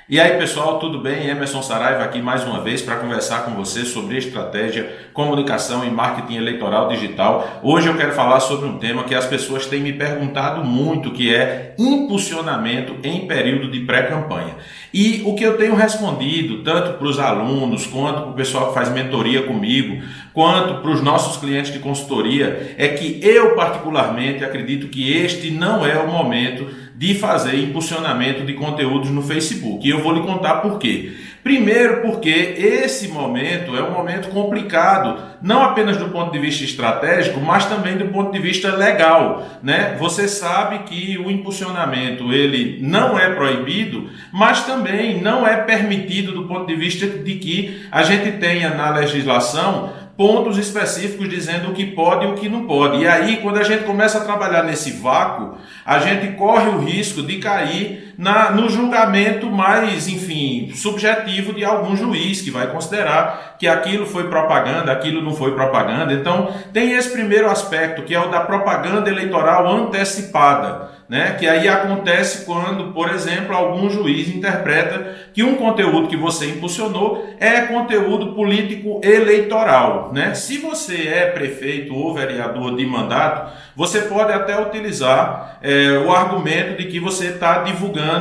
E aí pessoal, tudo bem? Emerson Saraiva aqui mais uma vez para conversar com você sobre estratégia, comunicação e marketing eleitoral digital. Hoje eu quero falar sobre um tema que as pessoas têm me perguntado muito, que é impulsionamento em período de pré-campanha. E o que eu tenho respondido, tanto para os alunos, quanto para o pessoal que faz mentoria comigo, quanto para os nossos clientes de consultoria, é que eu particularmente acredito que este não é o momento de fazer impulsionamento de conteúdos no Facebook. E eu vou lhe contar por quê. Primeiro, porque esse momento é um momento complicado, não apenas do ponto de vista estratégico, mas também do ponto de vista legal, né? Você sabe que o impulsionamento ele não é proibido, mas também não é permitido do ponto de vista de que a gente tenha na legislação pontos específicos dizendo o que pode e o que não pode. E aí, quando a gente começa a trabalhar nesse vácuo, a gente corre o risco de cair no julgamento mais, enfim, subjetivo de algum juiz que vai considerar que aquilo foi propaganda, aquilo não foi propaganda. Então, tem esse primeiro aspecto, que é o da propaganda eleitoral antecipada, né? Que aí acontece quando, por exemplo, algum juiz interpreta que um conteúdo que você impulsionou é conteúdo político eleitoral, né? Se você é prefeito ou vereador de mandato, você pode até utilizar o argumento de que você está divulgando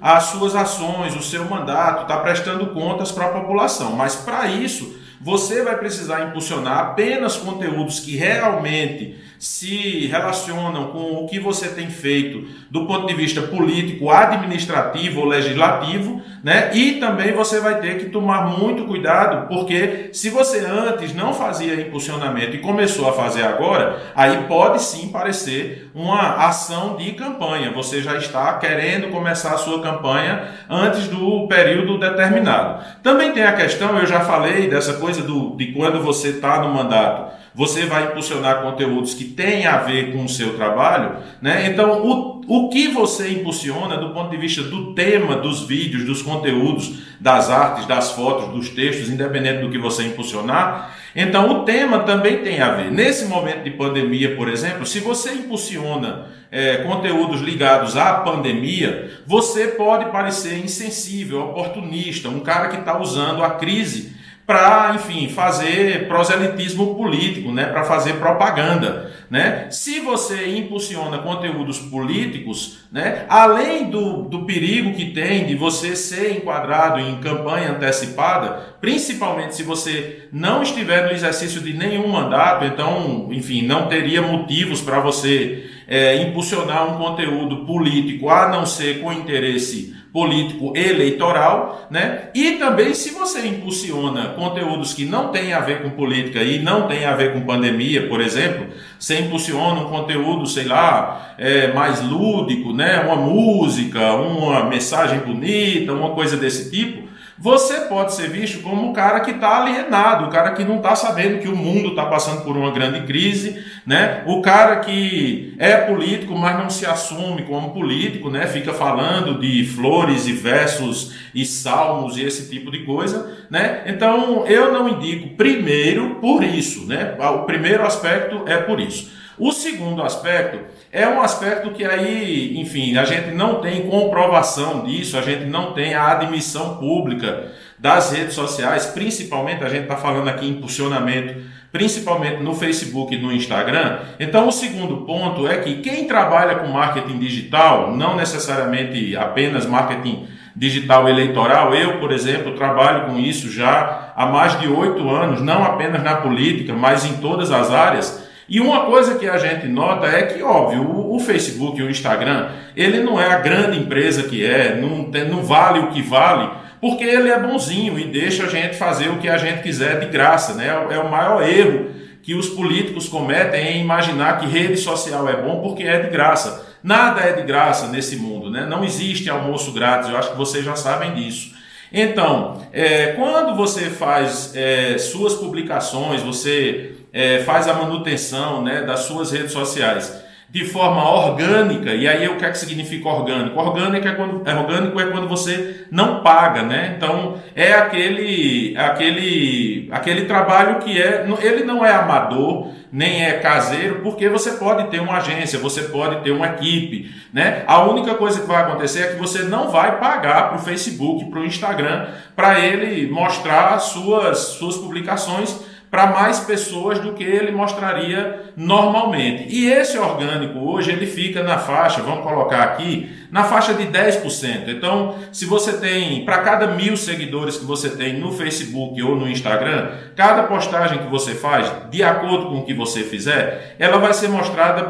as suas ações, o seu mandato, está prestando contas para a população. Mas para isso, você vai precisar impulsionar apenas conteúdos que realmente se relacionam com o que você tem feito do ponto de vista político, administrativo ou legislativo, né? E também você vai ter que tomar muito cuidado, porque se você antes não fazia impulsionamento e começou a fazer agora, aí pode sim parecer uma ação de campanha. Você já está querendo começar a sua campanha antes do período determinado. Também tem a questão, eu já falei dessa coisa de quando você está no mandato, você vai impulsionar conteúdos que têm a ver com o seu trabalho, né? Então, o que você impulsiona do ponto de vista do tema, dos vídeos, dos conteúdos, das artes, das fotos, dos textos, independente do que você impulsionar, então o tema também tem a ver. Nesse momento de pandemia, por exemplo, se você impulsiona conteúdos ligados à pandemia, você pode parecer insensível, oportunista, um cara que está usando a crise para, enfim, fazer proselitismo político, né, para fazer propaganda, né? Se você impulsiona conteúdos políticos, né, além do perigo que tem de você ser enquadrado em campanha antecipada, principalmente se você não estiver no exercício de nenhum mandato, então, enfim, não teria motivos para você impulsionar um conteúdo político, a não ser com interesse político eleitoral, né? E também se você impulsiona conteúdos que não têm a ver com política e não têm a ver com pandemia, por exemplo, você impulsiona um conteúdo, sei lá, mais lúdico, né? Uma música, uma mensagem bonita, uma coisa desse tipo, você pode ser visto como um cara que está alienado, o cara que não está sabendo que o mundo está passando por uma grande crise, né? O cara que é político, mas não se assume como político, né? Fica falando de flores e versos e salmos e esse tipo de coisa, né? Então, eu não indico primeiro por isso, né? O primeiro aspecto é por isso. O segundo aspecto é um aspecto que aí, enfim, a gente não tem comprovação disso, a gente não tem a admissão pública das redes sociais, principalmente, a gente está falando aqui em impulsionamento, principalmente no Facebook e no Instagram. Então, o segundo ponto é que quem trabalha com marketing digital, não necessariamente apenas marketing digital eleitoral, eu, por exemplo, trabalho com isso já há mais de 8 anos, não apenas na política, mas em todas as áreas. E uma coisa que a gente nota é que, óbvio, o Facebook e o Instagram, ele não é a grande empresa que não vale o que vale, porque ele é bonzinho e deixa a gente fazer o que a gente quiser de graça, né? É o maior erro que os políticos cometem em imaginar que rede social é bom porque é de graça. Nada é de graça nesse mundo, né? Não existe almoço grátis, eu acho que vocês já sabem disso. Então, quando você faz suas publicações, você faz a manutenção, né, das suas redes sociais de forma orgânica. E aí o que é que significa orgânico? Orgânico é quando você não paga, né? Então é aquele trabalho que ele não é amador, nem é caseiro, porque você pode ter uma agência, você pode ter uma equipe, né? A única coisa que vai acontecer é que você não vai pagar para o Facebook, para o Instagram, para ele mostrar suas publicações para mais pessoas do que ele mostraria normalmente. E esse orgânico hoje ele fica na faixa, vamos colocar aqui, na faixa de 10%. Então, se você tem, para cada 1.000 seguidores que você tem no Facebook ou no Instagram, cada postagem que você faz, de acordo com o que você fizer, ela vai ser mostrada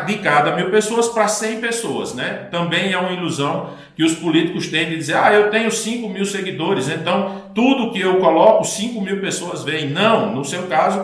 de cada 1.000 pessoas para 100 pessoas, né? Também é uma ilusão que os políticos têm de dizer, eu tenho 5.000 seguidores, então tudo que eu coloco, 5.000 pessoas veem. Não, no seu caso,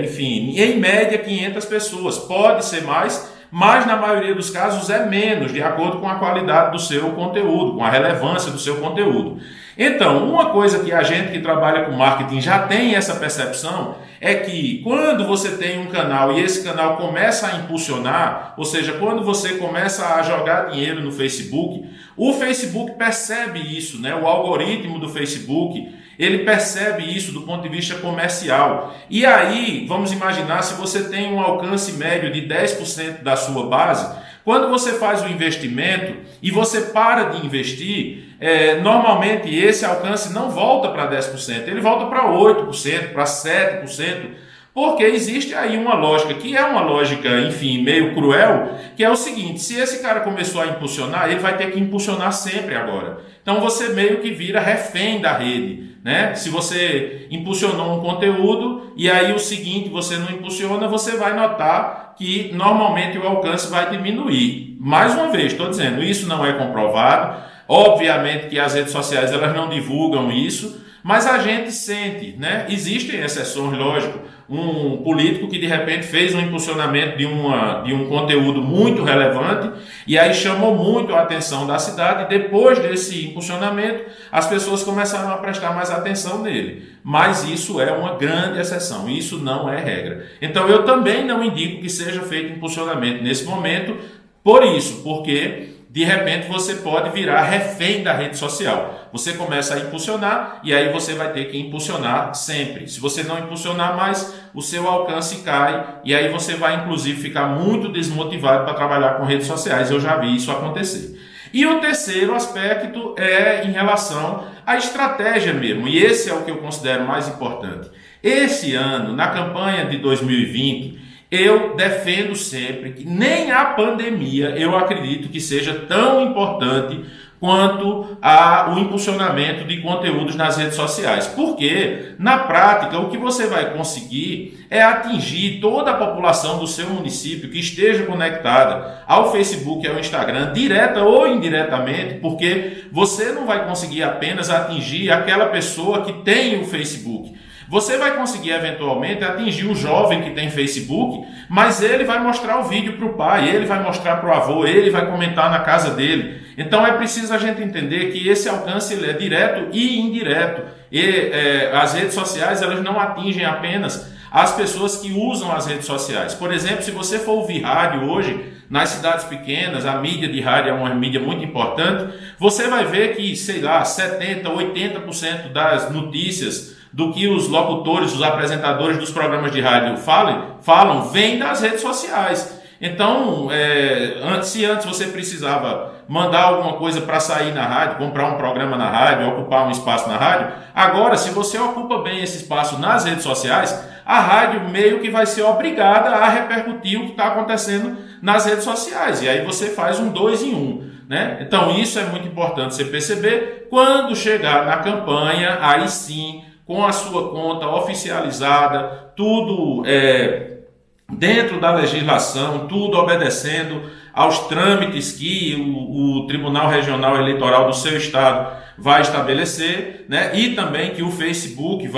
enfim, em média 500 pessoas, pode ser mais, mas na maioria dos casos é menos, de acordo com a qualidade do seu conteúdo, com a relevância do seu conteúdo. Então, uma coisa que a gente que trabalha com marketing já tem essa percepção é que quando você tem um canal e esse canal começa a impulsionar, ou seja, quando você começa a jogar dinheiro no Facebook, o Facebook percebe isso, né? O algoritmo do Facebook, ele percebe isso do ponto de vista comercial. E aí, vamos imaginar se você tem um alcance médio de 10% da sua base, quando você faz o investimento e você para de investir, normalmente esse alcance não volta para 10%, ele volta para 8%, para 7%, porque existe aí uma lógica, que é uma lógica, enfim, meio cruel, que é o seguinte, se esse cara começou a impulsionar, ele vai ter que impulsionar sempre agora. Então você meio que vira refém da rede, né? Se você impulsionou um conteúdo e aí o seguinte você não impulsiona, você vai notar que normalmente o alcance vai diminuir. Mais uma vez, estou dizendo, isso não é comprovado. Obviamente que as redes sociais elas não divulgam isso, mas a gente sente, né? Existem exceções, lógico. Um político que de repente fez um impulsionamento de um conteúdo muito relevante e aí chamou muito a atenção da cidade. Depois desse impulsionamento, as pessoas começaram a prestar mais atenção nele. Mas isso é uma grande exceção, isso não é regra. Então eu também não indico que seja feito impulsionamento nesse momento, porque de repente você pode virar refém da rede social. Você começa a impulsionar e aí você vai ter que impulsionar sempre. Se você não impulsionar mais, o seu alcance cai e aí você vai inclusive ficar muito desmotivado para trabalhar com redes sociais. Eu já vi isso acontecer. E o terceiro aspecto é em relação à estratégia mesmo, e esse é o que eu considero mais importante. Esse ano, na campanha de 2020, eu defendo sempre que nem a pandemia eu acredito que seja tão importante quanto o impulsionamento de conteúdos nas redes sociais. Porque, na prática, o que você vai conseguir é atingir toda a população do seu município que esteja conectada ao Facebook e ao Instagram, direta ou indiretamente, porque você não vai conseguir apenas atingir aquela pessoa que tem o Facebook. Você vai conseguir eventualmente atingir o jovem que tem Facebook, mas ele vai mostrar o vídeo para o pai, ele vai mostrar para o avô, ele vai comentar na casa dele. Então é preciso a gente entender que esse alcance ele é direto e indireto. E as redes sociais elas não atingem apenas as pessoas que usam as redes sociais. Por exemplo, se você for ouvir rádio hoje, nas cidades pequenas, a mídia de rádio é uma mídia muito importante, você vai ver que, 70%, 80% das notícias do que os locutores, os apresentadores dos programas de rádio falam, vem das redes sociais. Então, se antes você precisava mandar alguma coisa para sair na rádio, comprar um programa na rádio, ocupar um espaço na rádio, agora, se você ocupa bem esse espaço nas redes sociais, a rádio meio que vai ser obrigada a repercutir o que está acontecendo nas redes sociais. E aí você faz um 2 em 1. Né? Então, isso é muito importante você perceber. Quando chegar na campanha, aí sim, com a sua conta oficializada, tudo dentro da legislação, tudo obedecendo aos trâmites que o Tribunal Regional Eleitoral do seu estado vai estabelecer, né? E também que o Facebook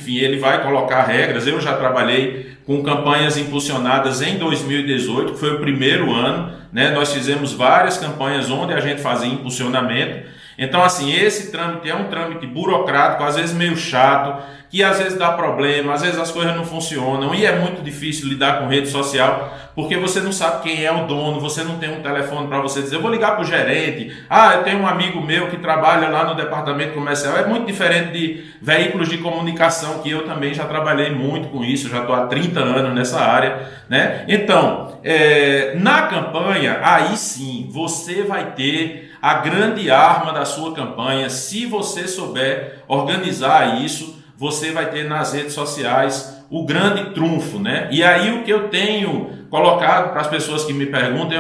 ele vai colocar regras. Eu já trabalhei com campanhas impulsionadas em 2018, que foi o primeiro ano, né? Nós fizemos várias campanhas onde a gente fazia impulsionamento. Então, assim, esse trâmite é um trâmite burocrático, às vezes meio chato, que às vezes dá problema, às vezes as coisas não funcionam e é muito difícil lidar com rede social, porque você não sabe quem é o dono, você não tem um telefone para você dizer, eu vou ligar para o gerente, eu tenho um amigo meu que trabalha lá no departamento comercial. É muito diferente de veículos de comunicação, que eu também já trabalhei muito com isso, já estou há 30 anos nessa área, né? Então, na campanha, aí sim, você vai ter a grande arma da sua campanha. Se você souber organizar isso, você vai ter nas redes sociais o grande trunfo, né? E aí o que eu tenho colocado para as pessoas que me perguntam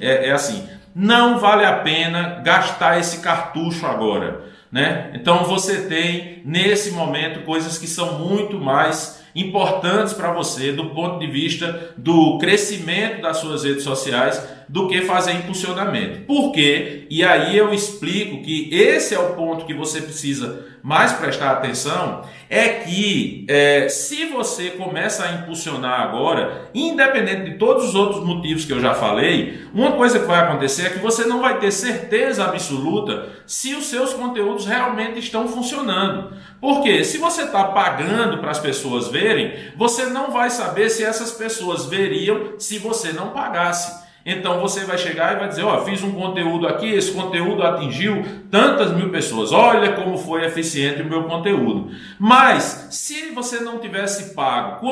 é assim, não vale a pena gastar esse cartucho agora, né? Então você tem nesse momento coisas que são muito mais importantes para você do ponto de vista do crescimento das suas redes sociais do que fazer impulsionamento. Por quê? E aí eu explico que esse é o ponto que você precisa mais prestar atenção, é que se você começa a impulsionar agora, independente de todos os outros motivos que eu já falei, uma coisa que vai acontecer é que você não vai ter certeza absoluta se os seus conteúdos realmente estão funcionando. Porque se você está pagando para as pessoas verem, você não vai saber se essas pessoas veriam se você não pagasse. Então você vai chegar e vai dizer, fiz um conteúdo aqui, esse conteúdo atingiu tantas mil pessoas, olha como foi eficiente o meu conteúdo. Mas se você não tivesse pago,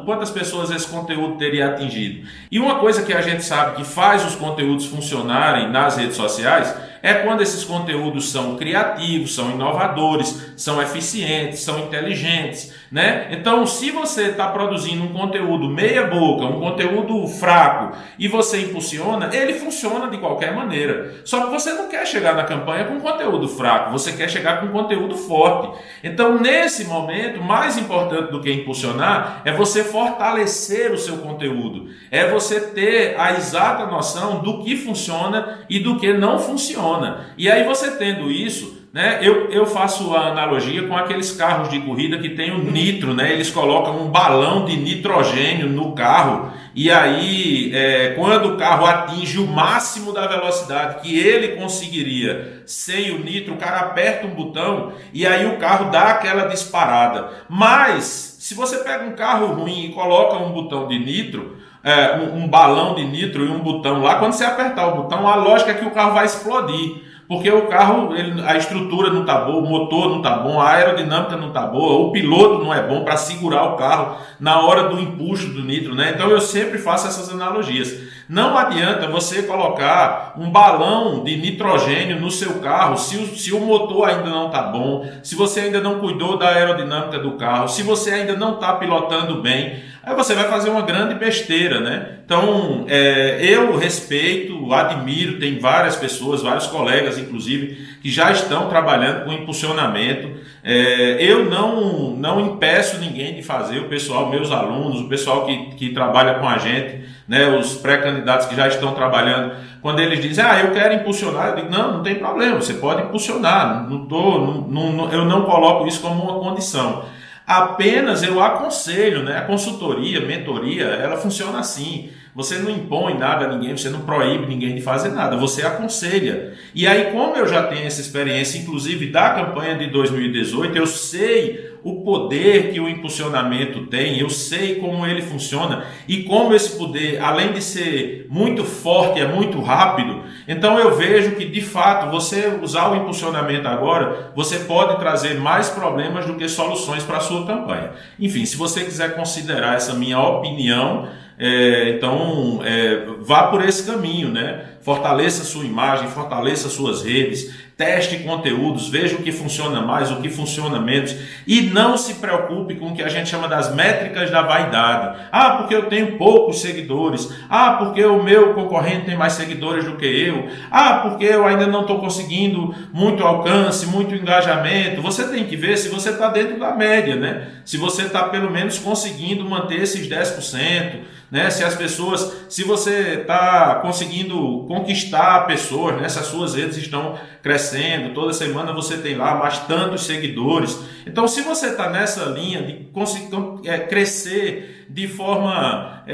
quantas pessoas esse conteúdo teria atingido? E uma coisa que a gente sabe que faz os conteúdos funcionarem nas redes sociais é quando esses conteúdos são criativos, são inovadores, são eficientes, são inteligentes, né? Então, se você está produzindo um conteúdo meia boca, um conteúdo fraco, e você impulsiona, ele funciona de qualquer maneira. Só que você não quer chegar na campanha com conteúdo fraco, você quer chegar com conteúdo forte. Então, nesse momento, mais importante do que impulsionar é você fortalecer o seu conteúdo, é você ter a exata noção do que funciona e do que não funciona. E aí você tendo isso, né, eu faço a analogia com aqueles carros de corrida que tem o nitro, né, eles colocam um balão de nitrogênio no carro e aí quando o carro atinge o máximo da velocidade que ele conseguiria sem o nitro, o cara aperta um botão e aí o carro dá aquela disparada. Mas se você pega um carro ruim e coloca um botão de nitro, um balão de nitro e um botão lá, quando você apertar o botão, a lógica é que o carro vai explodir, porque o carro, a estrutura não está boa, o motor não está bom, a aerodinâmica não está boa, o piloto não é bom para segurar o carro na hora do empuxo do nitro, né? Então eu sempre faço essas analogias. Não adianta você colocar um balão de nitrogênio no seu carro se o motor ainda não está bom, se você ainda não cuidou da aerodinâmica do carro, se você ainda não está pilotando bem, aí você vai fazer uma grande besteira, né? Então, eu respeito, admiro, tem várias pessoas, vários colegas, inclusive, que já estão trabalhando com impulsionamento. Eu não impeço ninguém de fazer, o pessoal, meus alunos, o pessoal que trabalha com a gente, né, os pré-candidatos que já estão trabalhando, quando eles dizem, eu quero impulsionar, eu digo, não tem problema, você pode impulsionar, eu não coloco isso como uma condição. Apenas eu aconselho, né? A consultoria, mentoria, ela funciona assim. Você não impõe nada a ninguém, você não proíbe ninguém de fazer nada, você aconselha. E aí, como eu já tenho essa experiência, inclusive da campanha de 2018, eu sei o poder que o impulsionamento tem, eu sei como ele funciona e como esse poder, além de ser muito forte, é muito rápido. Então eu vejo que, de fato, você usar o impulsionamento agora, você pode trazer mais problemas do que soluções para a sua campanha. Enfim, se você quiser considerar essa minha opinião, então vá por esse caminho, né? Fortaleça sua imagem, fortaleça suas redes, teste conteúdos, veja o que funciona mais, o que funciona menos e não se preocupe com o que a gente chama das métricas da vaidade. Porque eu tenho poucos seguidores, porque o meu concorrente tem mais seguidores do que eu, porque eu ainda não estou conseguindo muito alcance, muito engajamento. Você tem que ver se você está dentro da média, né? Se você está pelo menos conseguindo manter esses 10%, né? Se você está conseguindo conquistar pessoas, né? Se as suas redes estão crescendo, toda semana você tem lá mais tantos seguidores. Então, se você está nessa linha de crescer de forma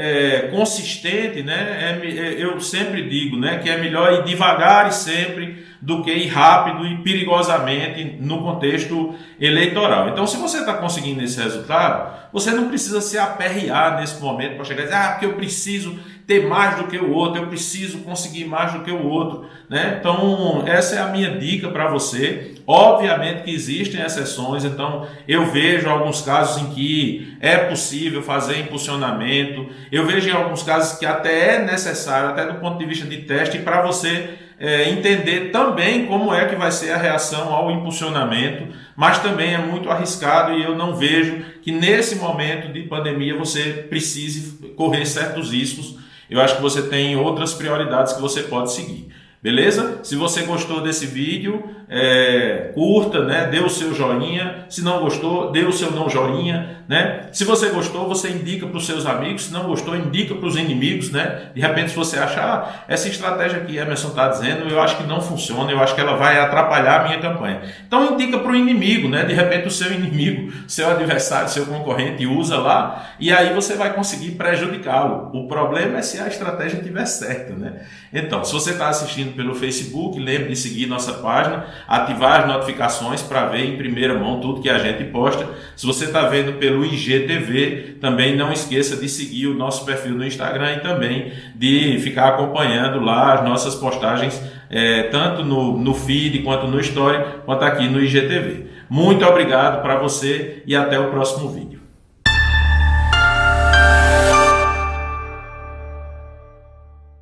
consistente, né? Eu sempre digo, né, que é melhor ir devagar e sempre do que ir rápido e perigosamente no contexto eleitoral. Então, se você está conseguindo esse resultado, você não precisa se aperrear nesse momento para chegar e dizer, porque eu preciso ter mais do que o outro, eu preciso conseguir mais do que o outro, né? Então, essa é a minha dica para você. Obviamente que existem exceções, então eu vejo alguns casos em que é possível fazer impulsionamento, eu vejo em alguns casos que até é necessário, até do ponto de vista de teste, para você entender também como é que vai ser a reação ao impulsionamento, mas também é muito arriscado e eu não vejo que nesse momento de pandemia você precise correr certos riscos. Eu acho que você tem outras prioridades que você pode seguir. Beleza? Se você gostou desse vídeo, curta, né? Dê o seu joinha. Se não gostou, dê o seu não joinha, né? Se você gostou, você indica para os seus amigos. Se não gostou, indica para os inimigos, né? De repente, se você achar essa estratégia que Emerson está dizendo, eu acho que não funciona, eu acho que ela vai atrapalhar a minha campanha. Então, indica para o inimigo, né? De repente, o seu inimigo, seu adversário, seu concorrente usa lá e aí você vai conseguir prejudicá-lo. O problema é se a estratégia estiver certa, né? Então, se você está assistindo pelo Facebook, lembre de seguir nossa página, ativar as notificações para ver em primeira mão tudo que a gente posta. Se você está vendo pelo IGTV, também não esqueça de seguir o nosso perfil no Instagram e também de ficar acompanhando lá as nossas postagens, tanto no feed, quanto no Story, quanto aqui no IGTV. Muito obrigado para você e até o próximo vídeo.